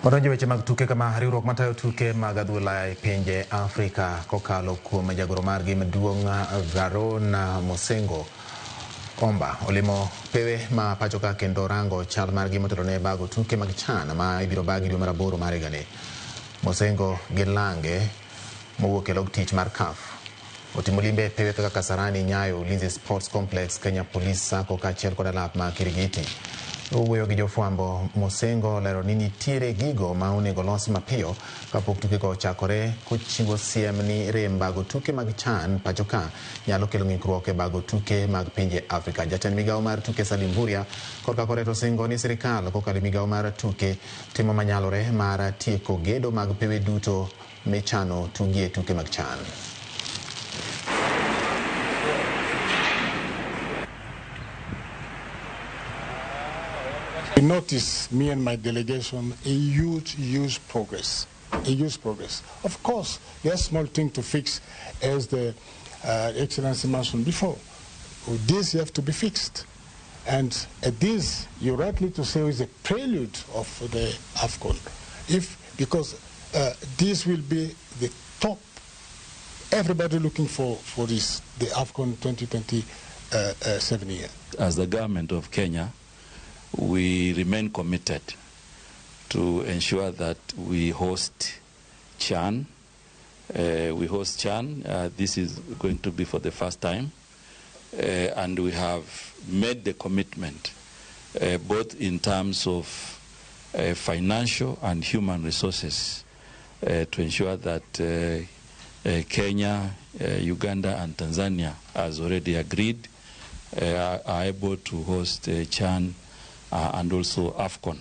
Waronje weche mag tuke kama riwruok matayo tuke mag adhula e pinje Afrika kokalo kuom jagoro margi maduong' Garon Mosengo Omba olimo pewe ma pachoka kendo rango chal margi motelone bago tuke mag CHAN ma ibiro bagi dwe mar 8 mar higani. Mosengo gi lange mowuok e log tich mar CAF otimo limbe pewe kaka Kasarani, Nyayo, Ulinzi Sports Complex, Kenya Police Sacco kaachiel kod alap ma Kirigiti. Owuoyo gi jofwambo, Mosengo lero ni nitiere gigo ma onego los mapiyo kapok tuke go ochakore, kochiwo siem ni rem bago tuke mag CHAN pachoka nyalo kelo ikruok e bago tuke mag pinje Afrika. Jatend migawo mar tuke Salim Mvurya korka koreto singo ni sirikal kokalo migawo mar tuke timo manyalore mar tieko gedo mag pewe duto michano tugie tuke mag CHAN. We notice, me and my delegation, a huge progress. Of course, there's small thing to fix, as the Excellency mentioned before. This have to be fixed. And this, you're rightly to say, is a prelude of the AFCON. Because this will be the top, everybody looking for this, the AFCON 2027 year. As the government of Kenya, we remain committed to ensure that we host CHAN. This is going to be for the first time. And we have made the commitment, both in terms of financial and human resources, to ensure that Kenya, Uganda and Tanzania, as already agreed, are able to host CHAN and also AFCON.